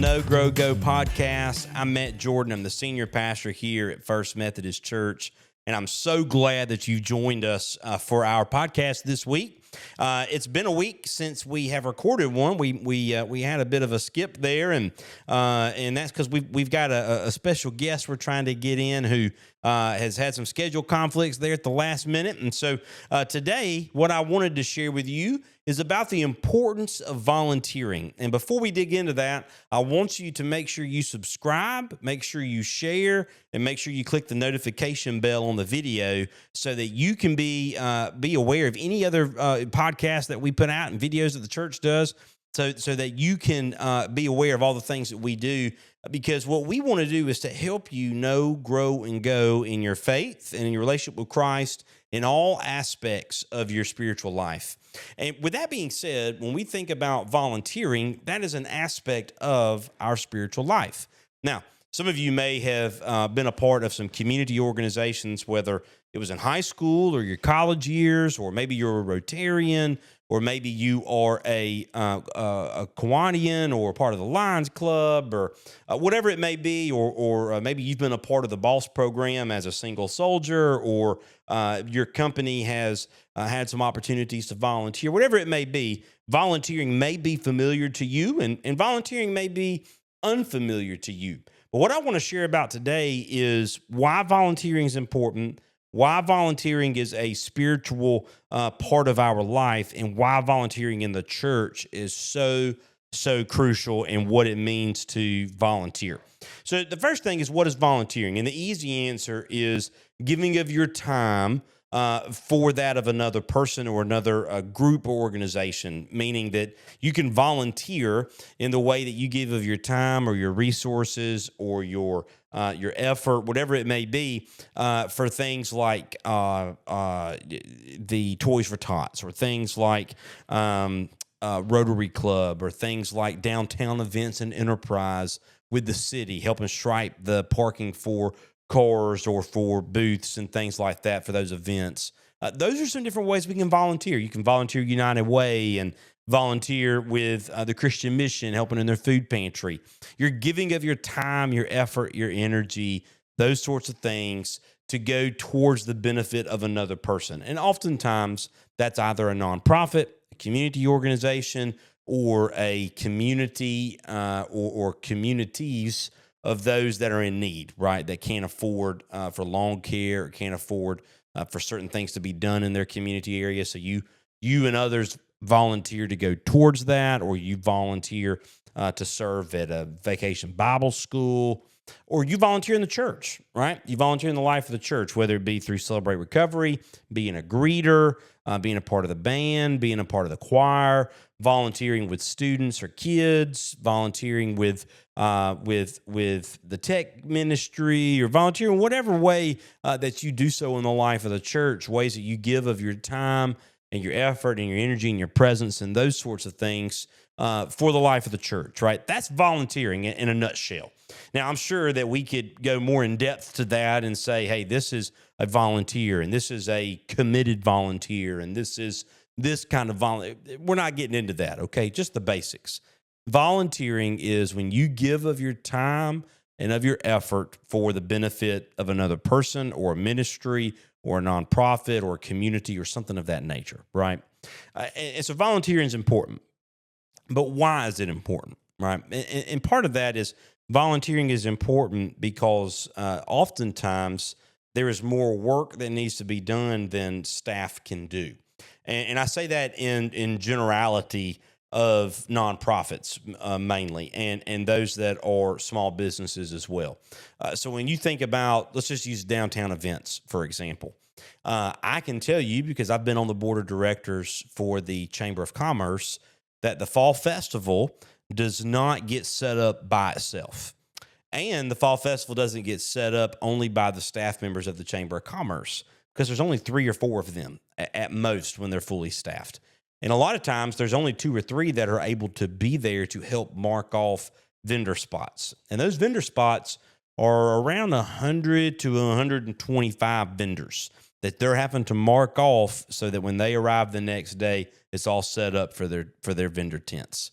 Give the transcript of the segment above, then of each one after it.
Know, Grow, Go podcast. I'm Matt Jordan. I'm the senior pastor here at First Methodist Church, and I'm so glad that you joined us for our podcast this week. It's been a week since we have recorded one. We had a bit of a skip there, and that's because we've got a special guest we're trying to get in who has had some schedule conflicts there at the last minute. And so today, what I wanted to share with you is about the importance of volunteering. And before we dig into that, I want you to make sure you subscribe, make sure you share, and make sure you click the notification bell on the video so that you can be aware of any other podcasts that we put out and videos that the church does, so that you can be aware of all the things that we do. Because what we want to do is to help you know, grow, and go in your faith and in your relationship with Christ in all aspects of your spiritual life. And with that being said, when we think about volunteering, that is an aspect of our spiritual life. Now, some of you may have been a part of some community organizations, whether it was in high school or your college years, or maybe you're a Rotarian, or maybe you are a Kiwanian or part of the Lions Club, or whatever it may be, or maybe you've been a part of the BOSS program as a single soldier, or your company has had some opportunities to volunteer. Whatever it may be, volunteering may be familiar to you, and volunteering may be unfamiliar to you. But what I want to share about today is why volunteering is important, why volunteering is a spiritual part of our life, and why volunteering in the church is so crucial, and what it means to volunteer. So the first thing is, what is volunteering? And the easy answer is giving of your time for that of another person or another group or organization, meaning that you can volunteer in the way that you give of your time or your resources or your effort, whatever it may be, for things like the Toys for Tots, or things like Rotary Club, or things like downtown events and Enterprise with the city, helping stripe the parking for cars or for booths and things like that for those events. Those are some different ways we can volunteer. You can volunteer United Way and volunteer with the Christian Mission, helping in their food pantry. You're giving of your time, your effort, your energy, those sorts of things to go towards the benefit of another person. And oftentimes that's either a nonprofit, a community organization, or a community or communities of those that are in need, right? That can't afford for long care, or can't afford for certain things to be done in their community area. So you and others volunteer to go towards that, or you volunteer to serve at a vacation Bible school, or you volunteer in the church, right? You volunteer in the life of the church, whether it be through Celebrate Recovery, being a greeter, being a part of the band, being a part of the choir, volunteering with students or kids, volunteering with the tech ministry, or volunteering whatever way that you do so in the life of the church, ways that you give of your time and your effort and your energy and your presence and those sorts of things for the life of the church, right? That's volunteering in a nutshell. Now, I'm sure that we could go more in depth to that and say, hey, this is a volunteer, and this is a committed volunteer, and this is this kind of volunteer. We're not getting into that, okay? Just the basics. Volunteering is when you give of your time and of your effort for the benefit of another person or a ministry or a nonprofit or a community or something of that nature, right? And so volunteering is important. But why is it important, right? And part of that is volunteering is important because oftentimes there is more work that needs to be done than staff can do. And I say that in generality of nonprofits mainly, and those that are small businesses as well. So when you think about, let's just use downtown events, for example. I can tell you, because I've been on the board of directors for the Chamber of Commerce, that the Fall Festival does not get set up by itself. And the Fall Festival doesn't get set up only by the staff members of the Chamber of Commerce, because there's only 3 or 4 of them at most when they're fully staffed. And a lot of times there's only 2 or 3 that are able to be there to help mark off vendor spots. And those vendor spots are around 100 to 125 vendors that they're having to mark off so that when they arrive the next day, it's all set up for their vendor tents.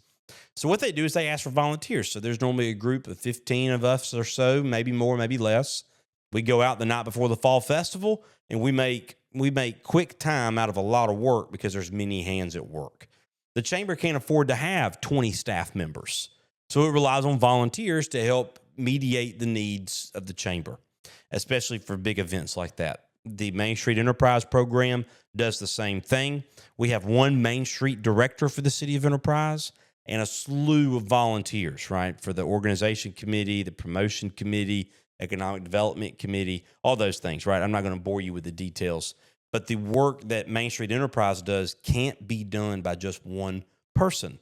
So what they do is they ask for volunteers. So there's normally a group of 15 of us or so, maybe more, maybe less. We go out the night before the fall festival, and we make quick time out of a lot of work because there's many hands at work. The chamber can't afford to have 20 staff members, so it relies on volunteers to help mediate the needs of the chamber, especially for big events like that. The Main Street Enterprise program does the same thing. We have one Main Street director for the city of Enterprise and a slew of volunteers, right, for the organization committee, the promotion committee, economic development committee, all those things, right? I'm not going to bore you with the details, but the work that Main Street Enterprise does can't be done by just one person.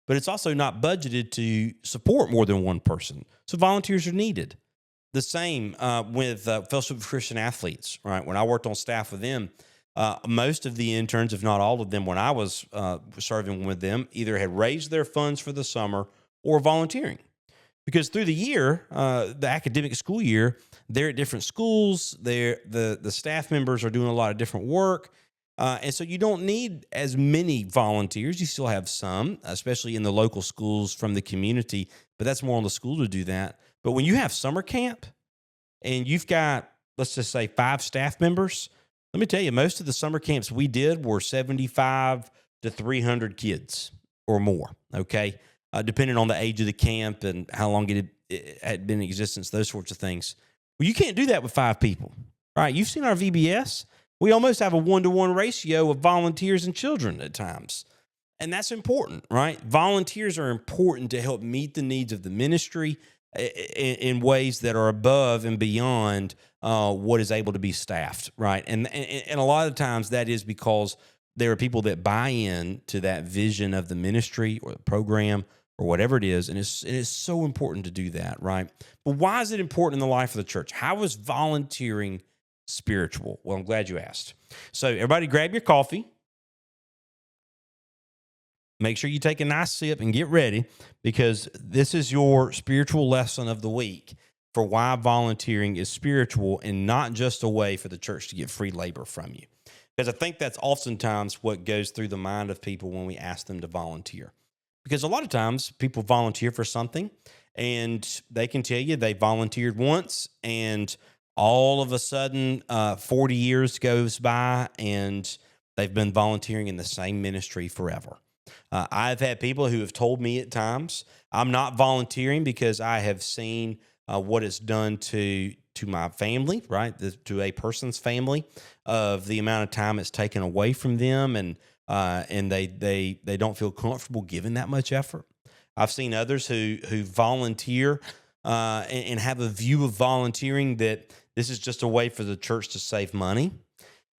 But it's also not budgeted to support more than one person. So volunteers are needed. The same with Fellowship of Christian Athletes, right? When I worked on staff with them, most of the interns, if not all of them, when I was serving with them, either had raised their funds for the summer or volunteering. Because through the year, the academic school year, they're at different schools. The staff members are doing a lot of different work. And so you don't need as many volunteers. You still have some, especially in the local schools from the community, but that's more on the school to do that. But when you have summer camp and you've got, let's just say, 5 staff members, let me tell you, most of the summer camps we did were 75 to 300 kids or more, okay? Depending on the age of the camp and how long it had been in existence, those sorts of things. Well, you can't do that with 5 people, right? You've seen our VBS. We almost have a 1-to-1 ratio of volunteers and children at times. And that's important, right? Volunteers are important to help meet the needs of the ministry in ways that are above and beyond what is able to be staffed, right? And a lot of times that is because there are people that buy in to that vision of the ministry or the program or whatever it is, and it is so important to do that, right? But why is it important in the life of the church? How is volunteering spiritual? Well, I'm glad you asked. So everybody grab your coffee. Make sure you take a nice sip and get ready, because this is your spiritual lesson of the week for why volunteering is spiritual and not just a way for the church to get free labor from you. Because I think that's oftentimes what goes through the mind of people when we ask them to volunteer. Because a lot of times people volunteer for something and they can tell you they volunteered once and all of a sudden 40 years goes by and they've been volunteering in the same ministry forever. I've had people who have told me at times, I'm not volunteering because I have seen what it's done to my family, right? To a person's family, of the amount of time it's taken away from them, and they don't feel comfortable giving that much effort. I've seen others who volunteer and have a view of volunteering that this is just a way for the church to save money.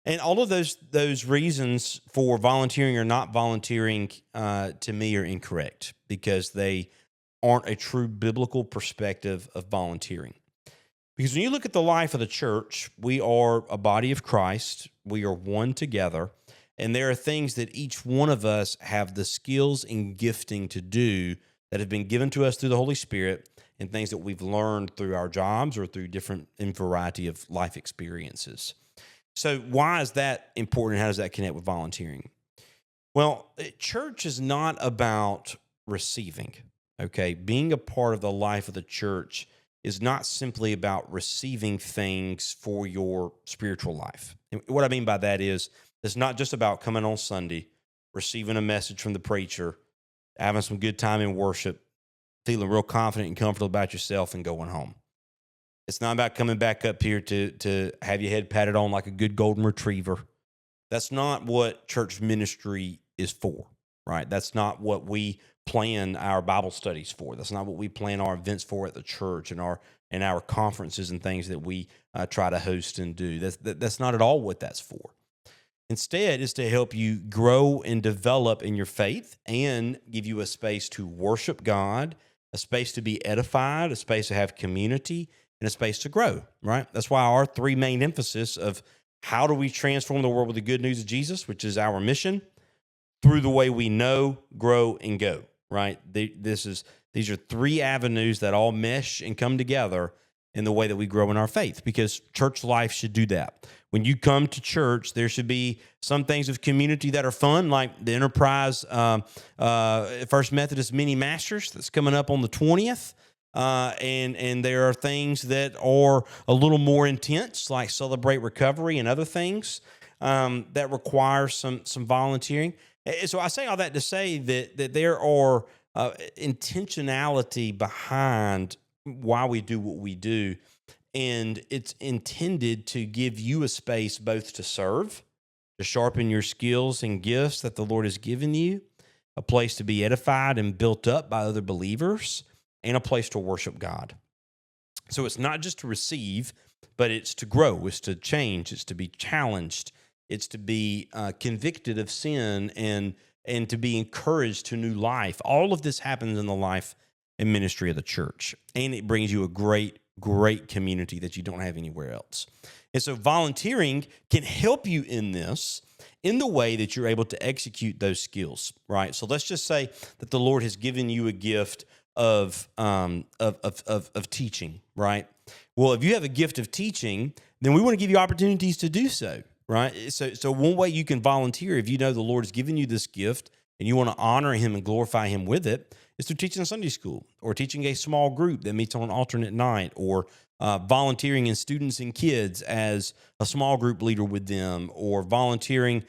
And all of those reasons for volunteering or not volunteering to me are incorrect, because they aren't a true biblical perspective of volunteering. Because when you look at the life of the church, we are a body of Christ. We are one together. And there are things that each one of us have the skills and gifting to do that have been given to us through the Holy Spirit, and things that we've learned through our jobs or through different and variety of life experiences. So why is that important? How does that connect with volunteering? Well, church is not about receiving, okay? Being a part of the life of the church is not simply about receiving things for your spiritual life. And what I mean by that is, it's not just about coming on Sunday, receiving a message from the preacher, having some good time in worship, feeling real confident and comfortable about yourself, and going home. It's not about coming back up here to have your head patted on like a good golden retriever. That's not what church ministry is for, right? That's not what we plan our Bible studies for. That's not what we plan our events for at the church and our conferences and things that we try to host and do. That's not at all what that's for. Instead, it's to help you grow and develop in your faith and give you a space to worship God, a space to be edified, a space to have community, and a space to grow, right? That's why our 3 main emphasis of how do we transform the world with the good news of Jesus, which is our mission, through the way we know, grow, and go, right? These are 3 avenues that all mesh and come together in the way that we grow in our faith, because church life should do that. When you come to church, there should be some things of community that are fun, like the Enterprise First Methodist Mini Masters that's coming up on the 20th. And there are things that are a little more intense, like Celebrate Recovery and other things that require some volunteering. And so I say all that to say that there are intentionality behind why we do what we do, and it's intended to give you a space both to serve, to sharpen your skills and gifts that the Lord has given you, a place to be edified and built up by other believers, and a place to worship God. So it's not just to receive, but it's to grow, it's to change, it's to be challenged, it's to be convicted of sin, and to be encouraged to new life. All of this happens in the life and ministry of the church, and it brings you a great community that you don't have anywhere else. And so volunteering can help you in this, in the way that you're able to execute those skills, right? So let's just say that the Lord has given you a gift of teaching, right? Well, if you have a gift of teaching, then we want to give you opportunities to do so, right? So one way you can volunteer, if you know the Lord has given you this gift and you want to honor Him and glorify Him with it, is through teaching Sunday school, or teaching a small group that meets on an alternate night, or volunteering in students and kids as a small group leader with them, or volunteering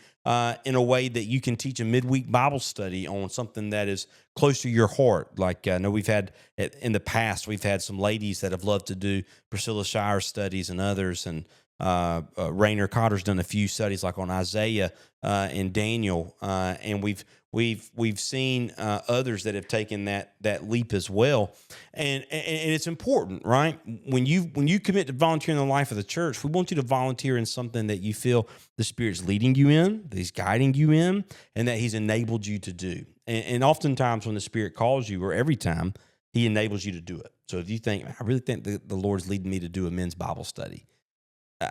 in a way that you can teach a midweek Bible study on something that is close to your heart. Like I know we've had in the past, we've had some ladies that have loved to do Priscilla Shire studies and others, and Rainer Cotter's done a few studies like on Isaiah and Daniel, and we've seen others that have taken that leap as well, and it's important, right? When you commit to volunteering in the life of the church, we want you to volunteer in something that you feel the Spirit's leading you in, that He's guiding you in, and that He's enabled you to do. And oftentimes when the Spirit calls you, or every time, He enables you to do it. So if you think, I really think the Lord's leading me to do a men's Bible study,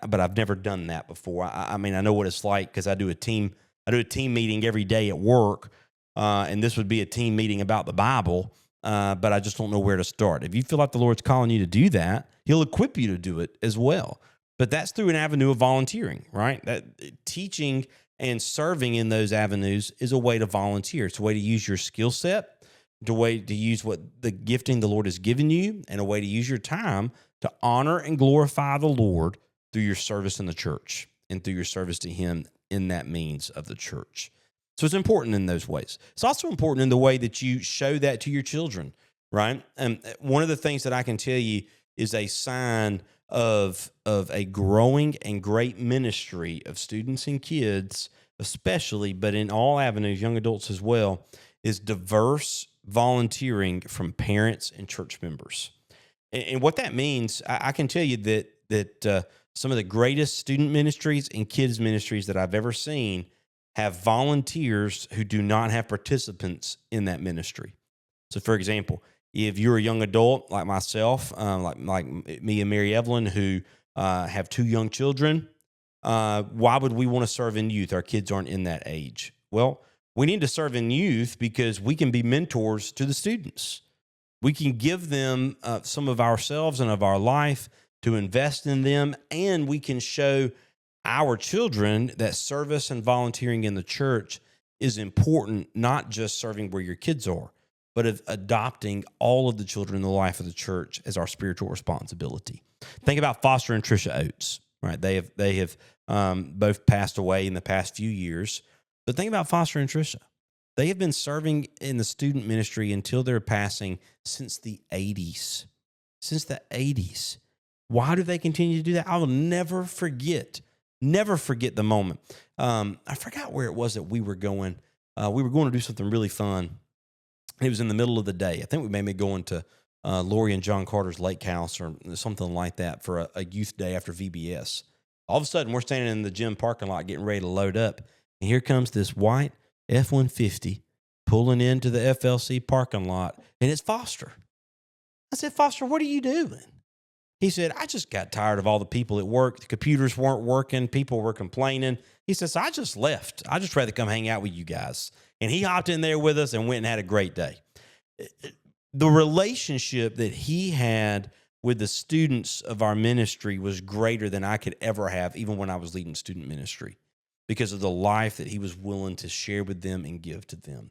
but I've never done that before. I mean, I know what it's like because I do a team meeting every day at work, and this would be a team meeting about the Bible, but I just don't know where to start. If you feel like the Lord's calling you to do that, He'll equip you to do it as well. But that's through an avenue of volunteering, right? That teaching and serving in those avenues is a way to volunteer. It's a way to use your skill set, a way to use what the gifting the Lord has given you, and a way to use your time to honor and glorify the Lord through your service in the church and through your service to Him in that means of the church. So it's important in those ways. It's also important in the way that you show that to your children, right? And one of the things that I can tell you is a sign of a growing and great ministry of students and kids, especially, but in all avenues, young adults as well, is diverse volunteering from parents and church members. And what that means, I can tell you that some of the greatest student ministries and kids ministries that I've ever seen have volunteers who do not have participants in that ministry. So, for example, if you're a young adult like myself, like me and Mary Evelyn, who have two young children, why would we want to serve in youth? Our kids aren't in that age. Well, we need to serve in youth because we can be mentors to the students. We can give them some of ourselves and of our life to invest in them, and we can show our children that service and volunteering in the church is important, not just serving where your kids are, but of adopting all of the children in the life of the church as our spiritual responsibility. Think about Foster and Tricia Oates, right? They have both passed away in the past few years, but think about Foster and Tricia. They have been serving in the student ministry until their passing since the 80s. Since the 80s. Why do they continue to do that? I will never forget the moment. I forgot where it was that we were going. We were going to do something really fun. It was in the middle of the day. I think we may be going to Lori and John Carter's lake house or something like that for a youth day after VBS. All of a sudden, we're standing in the gym parking lot getting ready to load up. And here comes this white F-150 pulling into the FLC parking lot, and it's Foster. I said, Foster, what are you doing? He said, I just got tired of all the people at work. The computers weren't working. People were complaining. He says, I just left. I just rather come hang out with you guys. And he hopped in there with us and went and had a great day. The relationship that he had with the students of our ministry was greater than I could ever have, even when I was leading student ministry, because of the life that he was willing to share with them and give to them.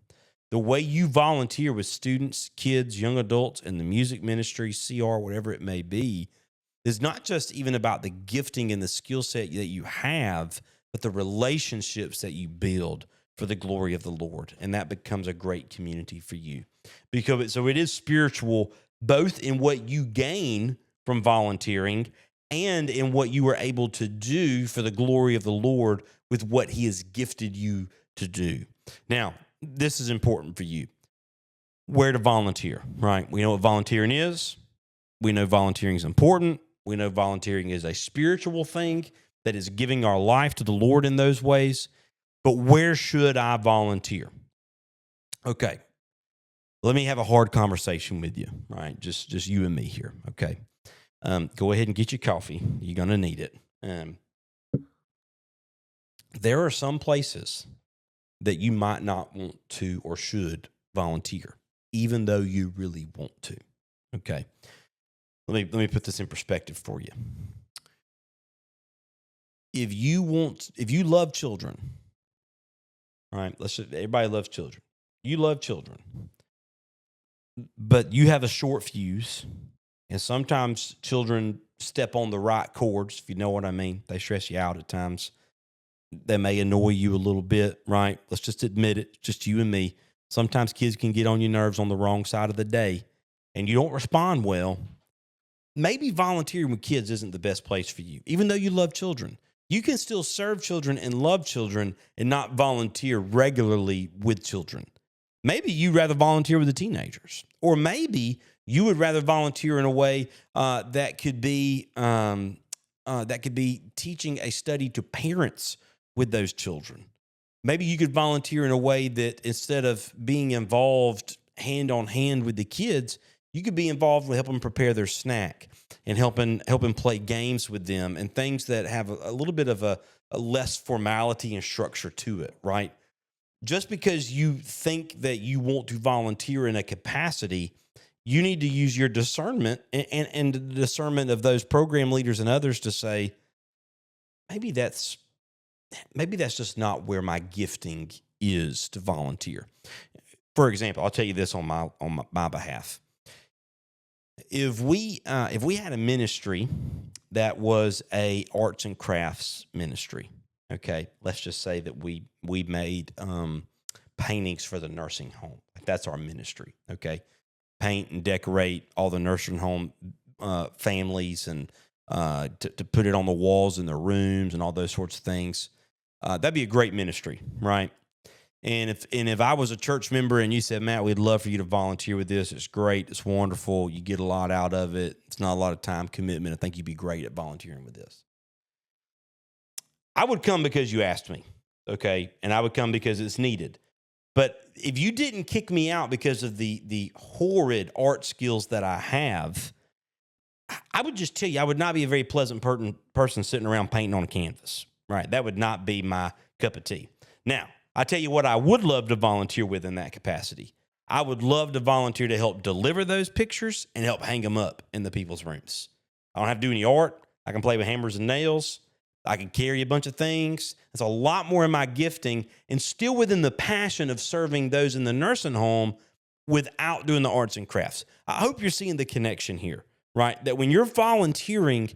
The way you volunteer with students, kids, young adults in the music ministry, CR, whatever it may be, is not just even about the gifting and the skill set that you have, but the relationships that you build for the glory of the Lord. And that becomes a great community for you. So it is spiritual, both in what you gain from volunteering and in what you are able to do for the glory of the Lord with what he has gifted you to do. Now, this is important for you. Where to volunteer, right? We know what volunteering is. We know volunteering is important. We know volunteering is a spiritual thing that is giving our life to the Lord in those ways. But where should I volunteer? Okay, let me have a hard conversation with you, right? Just you and me here, okay? Go ahead and get your coffee. You're going to need it. There are some places that you might not want to or should volunteer, even though you really want to, okay? Let me put this in perspective for you. If you love children, right? Everybody loves children. You love children, but you have a short fuse, and sometimes children step on the right chords, if you know what I mean. They stress you out at times. They may annoy you a little bit, right? Let's just admit it, just you and me. Sometimes kids can get on your nerves on the wrong side of the day, and you don't respond well. Maybe volunteering with kids isn't the best place for you, even though you love children. You can still serve children and love children and not volunteer regularly with children. Maybe you'd rather volunteer with the teenagers, or maybe you would rather volunteer in a way that could be teaching a study to parents with those children. Maybe you could volunteer in a way that instead of being involved hand on hand with the kids, you could be involved with helping prepare their snack and helping play games with them and things that have a little bit of a less formality and structure to it, right? Just because you think that you want to volunteer in a capacity, you need to use your discernment and the discernment of those program leaders and others to say, maybe that's just not where my gifting is to volunteer. For example, I'll tell you this on my behalf. If we had a ministry that was a arts and crafts ministry, okay, let's just say that we made paintings for the nursing home. That's our ministry, okay? Paint and decorate all the nursing home families and to put it on the walls in their rooms and all those sorts of things. That'd be a great ministry, right? And if I was a church member and you said, Matt, we'd love for you to volunteer with this. It's great. It's wonderful. You get a lot out of it. It's not a lot of time commitment. I think you'd be great at volunteering with this. I would come because you asked me, okay? And I would come because it's needed. But if you didn't kick me out because of the horrid art skills that I have, I would just tell you I would not be a very pleasant person sitting around painting on a canvas, right? That would not be my cup of tea. Now, I tell you what I would love to volunteer with in that capacity. I would love to volunteer to help deliver those pictures and help hang them up in the people's rooms. I don't have to do any art. I can play with hammers and nails. I can carry a bunch of things. It's a lot more in my gifting and still within the passion of serving those in the nursing home without doing the arts and crafts. I hope you're seeing the connection here, right? That when you're volunteering,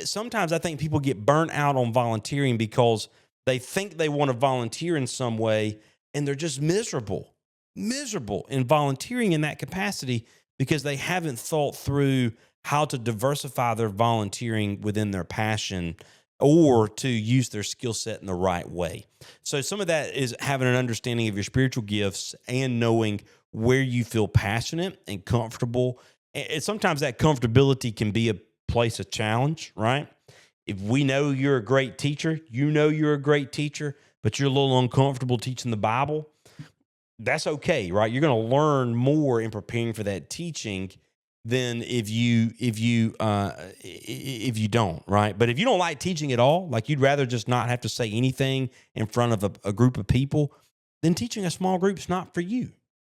sometimes I think people get burnt out on volunteering because they think they want to volunteer in some way, and they're just miserable in volunteering in that capacity because they haven't thought through how to diversify their volunteering within their passion or to use their skill set in the right way. So some of that is having an understanding of your spiritual gifts and knowing where you feel passionate and comfortable. And sometimes that comfortability can be a place of challenge, right? If we know you're a great teacher, but you're a little uncomfortable teaching the Bible, that's okay, right? You're going to learn more in preparing for that teaching than if you don't, right? But if you don't like teaching at all, like you'd rather just not have to say anything in front of a group of people, then teaching a small group's not for you,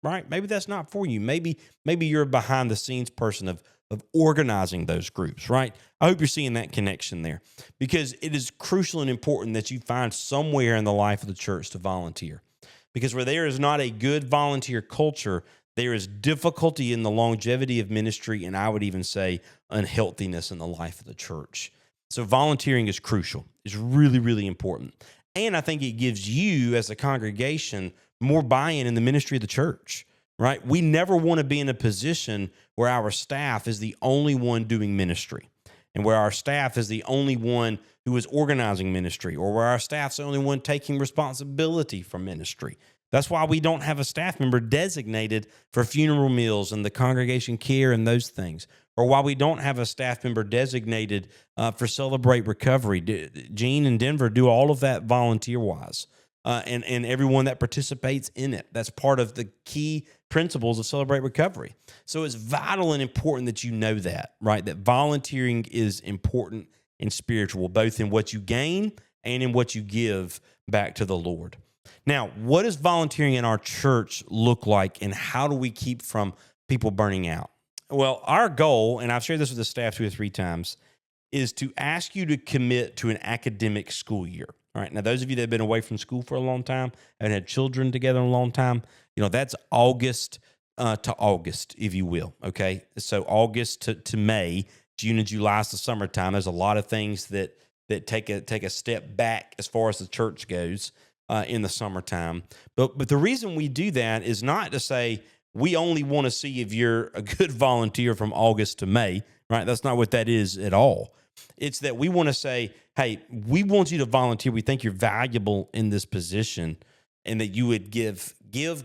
right? Maybe that's not for you. Maybe you're a behind the scenes person of of organizing those groups, right? I hope you're seeing that connection there, because it is crucial and important that you find somewhere in the life of the church to volunteer. Because where there is not a good volunteer culture, there is difficulty in the longevity of ministry, and I would even say unhealthiness in the life of the church. So volunteering is crucial. It's really, really important. And I think it gives you as a congregation more buy-in in the ministry of the church, right? We never want to be in a position where our staff is the only one doing ministry, and where our staff is the only one who is organizing ministry, or where our staff's the only one taking responsibility for ministry. That's why we don't have a staff member designated for funeral meals and the congregation care and those things, or why we don't have a staff member designated for Celebrate Recovery. Gene and Denver do all of that volunteer-wise, and everyone that participates in it. That's part of the key principles of Celebrate Recovery. So it's vital and important that you know that, right? That volunteering is important and spiritual, both in what you gain and in what you give back to the Lord. Now, what does volunteering in our church look like, and how do we keep from people burning out? Well, our goal, and I've shared this with the staff 2 or 3 times, is to ask you to commit to an academic school year. All right. Now, those of you that have been away from school for a long time and had children together a long time, that's August to August, if you will. Okay. So August to May, June and July is the summertime. There's a lot of things that take a step back as far as the church goes in the summertime. But the reason we do that is not to say we only want to see if you're a good volunteer from August to May, right? That's not what that is at all. It's that we want to say, hey, we want you to volunteer. We think you're valuable in this position, and that you would give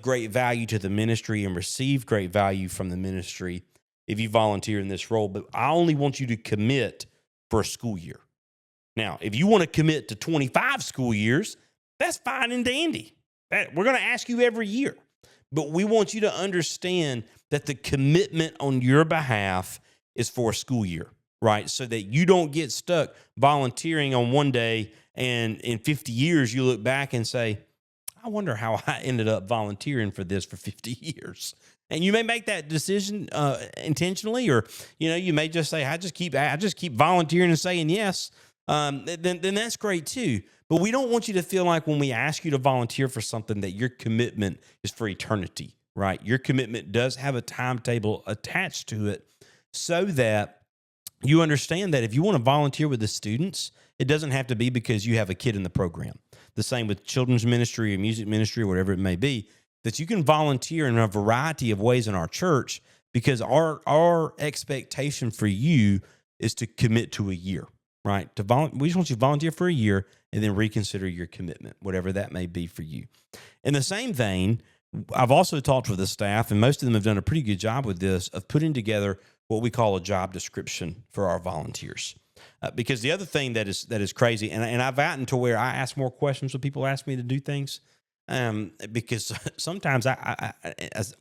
great value to the ministry and receive great value from the ministry if you volunteer in this role. But I only want you to commit for a school year. Now, if you want to commit to 25 school years, that's fine and dandy. We're going to ask you every year. But we want you to understand that the commitment on your behalf is for a school year, right? So that you don't get stuck volunteering on one day, and in 50 years you look back and say, I wonder how I ended up volunteering for this for 50 years. And you may make that decision intentionally, or you may just say, I just keep volunteering and saying yes. Then that's great too. But we don't want you to feel like when we ask you to volunteer for something that your commitment is for eternity, right? Your commitment does have a timetable attached to it, so that you understand that if you want to volunteer with the students, it doesn't have to be because you have a kid in the program. The same with children's ministry or music ministry or whatever it may be, that you can volunteer in a variety of ways in our church, because our expectation for you is to commit to a year, right? We just want you to volunteer for a year and then reconsider your commitment, whatever that may be for you. In the same vein, I've also talked with the staff, and most of them have done a pretty good job with this, of putting together what we call a job description for our volunteers. Because the other thing that is crazy, and I've gotten to where I ask more questions when people ask me to do things, because sometimes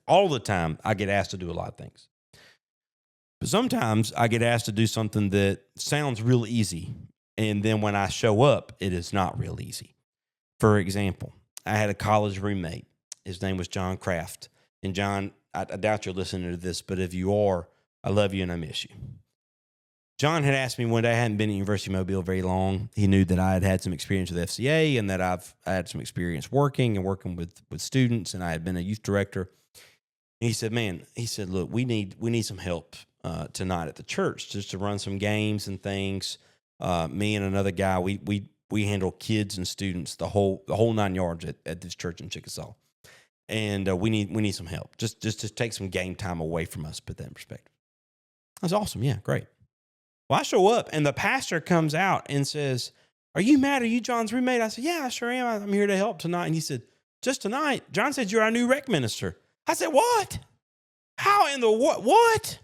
all the time I get asked to do a lot of things. But sometimes I get asked to do something that sounds real easy, and then when I show up, it is not real easy. For example, I had a college roommate. His name was John Kraft. And John, I doubt you're listening to this, but if you are, I love you and I miss you. John had asked me one day, I hadn't been at University of Mobile very long. He knew that I had had some experience with FCA, and that I had some experience working with students, and I had been a youth director. And he said, look, we need some help tonight at the church, just to run some games and things. Me and another guy, we handle kids and students, the whole 9 yards at this church in Chickasaw. And we need some help, just to take some game time away from us, put that in perspective. That's awesome. Yeah, great. Well, I show up, and the pastor comes out and says, are you Matt? Are you John's roommate? I said, yeah, I sure am. I'm here to help tonight. And he said, just tonight? John said, you're our new rec minister. I said, what? How in the what?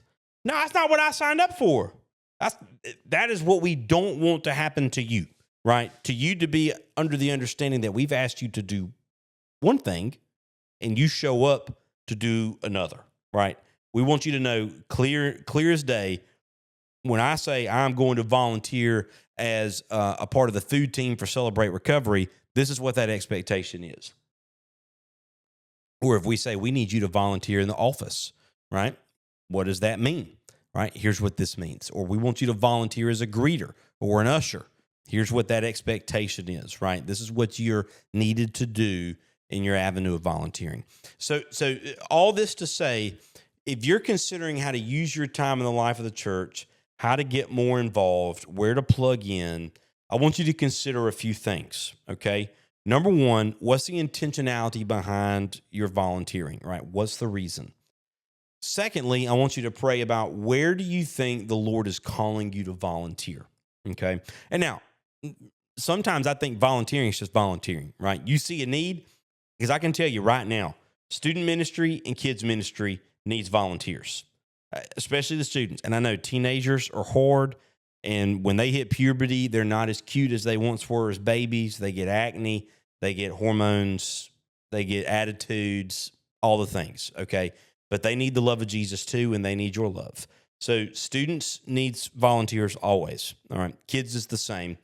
No, that's not what I signed up for. That is what we don't want to happen to you, right? To you to be under the understanding that we've asked you to do one thing, and you show up to do another, right? We want you to know clear as day, when I say I'm going to volunteer as a part of the food team for Celebrate Recovery, this is what that expectation is. Or if we say we need you to volunteer in the office, right? What does that mean? right? Here's what this means. Or we want you to volunteer as a greeter or an usher. Here's what that expectation is, right? This is what you're needed to do in your avenue of volunteering. So all this to say, if you're considering how to use your time in the life of the church, how to get more involved, where to plug in, I want you to consider a few things, okay? Number one, what's the intentionality behind your volunteering, right? What's the reason? Secondly, I want you to pray about where do you think the Lord is calling you to volunteer, okay? And now, sometimes I think volunteering is just volunteering, right? You see a need, because I can tell you right now, student ministry and kids ministry needs volunteers, especially the students. And I know teenagers are hard, and when they hit puberty, they're not as cute as they once were as babies. They get acne, they get hormones, they get attitudes, all the things, okay? But they need the love of Jesus too, and they need your love. So students needs volunteers always, all right? Kids is the same.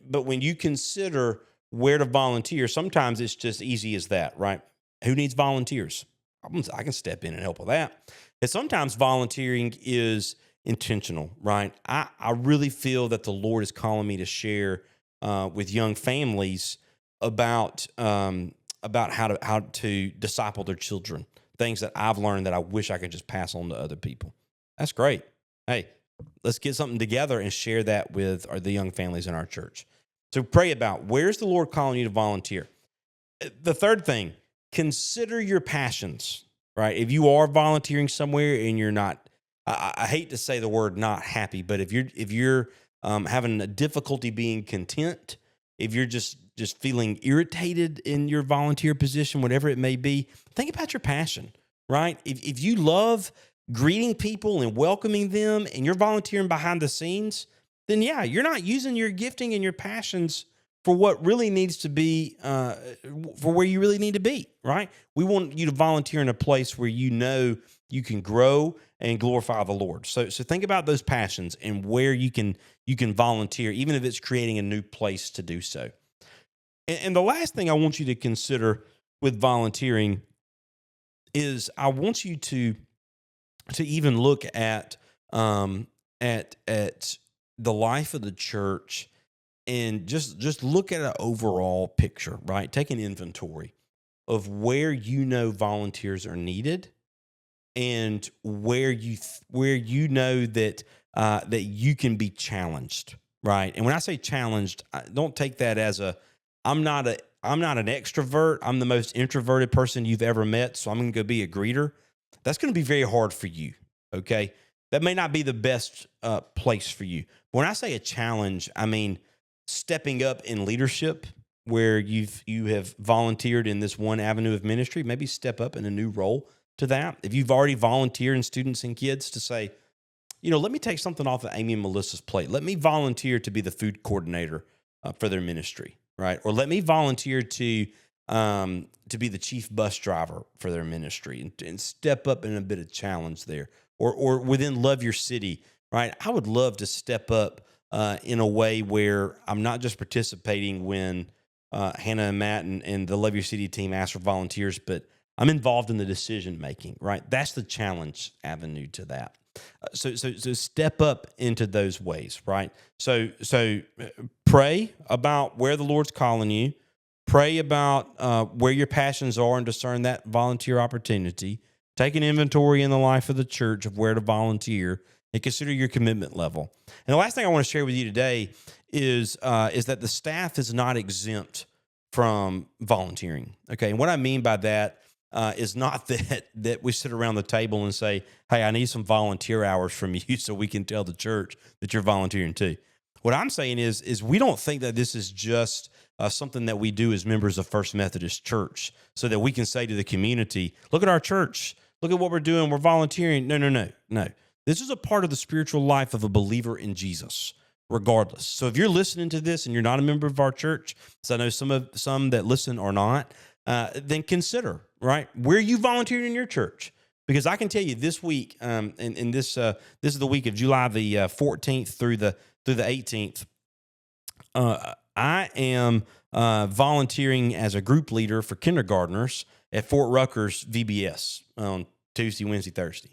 But when you consider where to volunteer, sometimes it's just easy as that, right? Who needs volunteers? I can step in and help with that. And sometimes volunteering is intentional, right? I really feel that the Lord is calling me to share with young families about how to disciple their children, things that I've learned that I wish I could just pass on to other people. That's great. Hey, let's get something together and share that with the young families in our church. So pray about where's the Lord calling you to volunteer. The third thing, consider your passions, right? If you are volunteering somewhere and you're not, I hate to say the word not happy, but if you're having a difficulty being content, if you're just feeling irritated in your volunteer position, whatever it may be, think about your passion, right? If you love greeting people and welcoming them and you're volunteering behind the scenes, then yeah, you're not using your gifting and your passions for what really needs to be, for where you really need to be, right? We want you to volunteer in a place where you know you can grow and glorify the Lord. So think about those passions and where you can volunteer, even if it's creating a new place to do so. And the last thing I want you to consider with volunteering is I want you to even look at the life of the church and just look at an overall picture, right? Take an inventory of where you know volunteers are needed and where you know that that you can be challenged, right? And when I say challenged, don't take that as I'm not an extrovert. I'm the most introverted person you've ever met, so I'm going to go be a greeter. That's going to be very hard for you, okay? That may not be the best place for you. When I say a challenge, I mean stepping up in leadership where you have volunteered in this one avenue of ministry, maybe step up in a new role to that. If you've already volunteered in students and kids to say, let me take something off of Amy and Melissa's plate. Let me volunteer to be the food coordinator for their ministry, right? Or let me volunteer to be the chief bus driver for their ministry and step up in a bit of challenge there. Or within Love Your City, right? I would love to step up in a way where I'm not just participating when Hannah and Matt and the Love Your City team ask for volunteers, but I'm involved in the decision making, right? That's the challenge avenue to that. So step up into those ways, right? So pray about where the Lord's calling you. Pray about where your passions are and discern that volunteer opportunity. Take an inventory in the life of the church of where to volunteer and consider your commitment level. And the last thing I want to share with you today is that the staff is not exempt from volunteering. Okay, and what I mean by that is not that we sit around the table and say, "Hey, I need some volunteer hours from you so we can tell the church that you're volunteering too." What I'm saying is we don't think that this is just something that we do as members of First Methodist Church so that we can say to the community, "Look at our church. Look at what we're doing. We're volunteering." No. This is a part of the spiritual life of a believer in Jesus, regardless. So if you're listening to this and you're not a member of our church, so I know some that listen are not, then consider, right, where you volunteered in your church. Because I can tell you this week, and this is the week of July the 14th through the 18th. I am volunteering as a group leader for kindergartners at Fort Ruckers VBS on Tuesday, Wednesday, Thursday.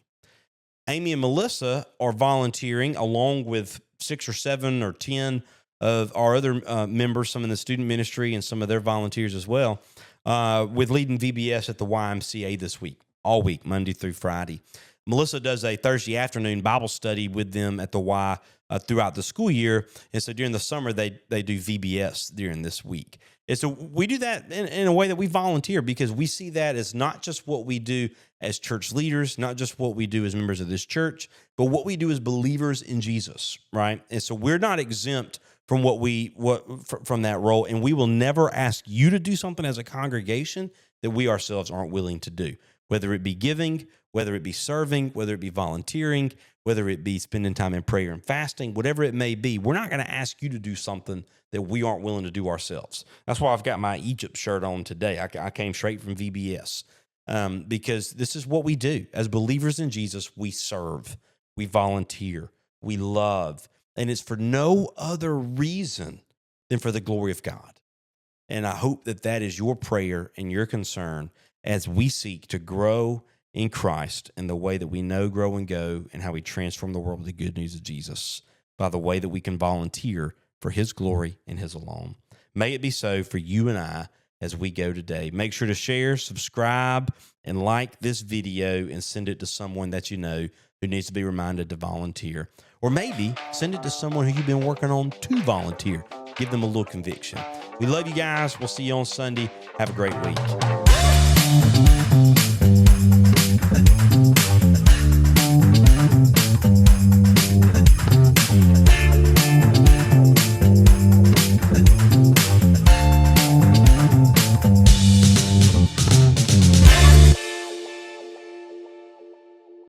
Amy and Melissa are volunteering along with 6 or 7 or 10 of our other members, some in the student ministry and some of their volunteers as well, with leading VBS at the YMCA this week, all week, Monday through Friday. Melissa does a Thursday afternoon Bible study with them at the Y throughout the school year. And so during the summer, they do VBS during this week. And so we do that in a way that we volunteer, because we see that as not just what we do as church leaders, not just what we do as members of this church, but what we do as believers in Jesus, right? And so we're not exempt from from that role, and we will never ask you to do something as a congregation that we ourselves aren't willing to do, whether it be giving, whether it be serving, whether it be volunteering, whether it be spending time in prayer and fasting, whatever it may be. We're not going to ask you to do something that we aren't willing to do ourselves. That's why I've got my Egypt shirt on today. I came straight from VBS because this is what we do. As believers in Jesus, we serve, we volunteer, we love, and it's for no other reason than for the glory of God. And I hope that that is your prayer and your concern as we seek to grow in Christ in the way that we know, grow, and go, and how we transform the world with the good news of Jesus by the way that we can volunteer for his glory and his alone. May it be so for you and I as we go today. Make sure to share, subscribe, and like this video and send it to someone that you know who needs to be reminded to volunteer. Or maybe send it to someone who you've been working on to volunteer. Give them a little conviction. We love you guys. We'll see you on Sunday. Have a great week.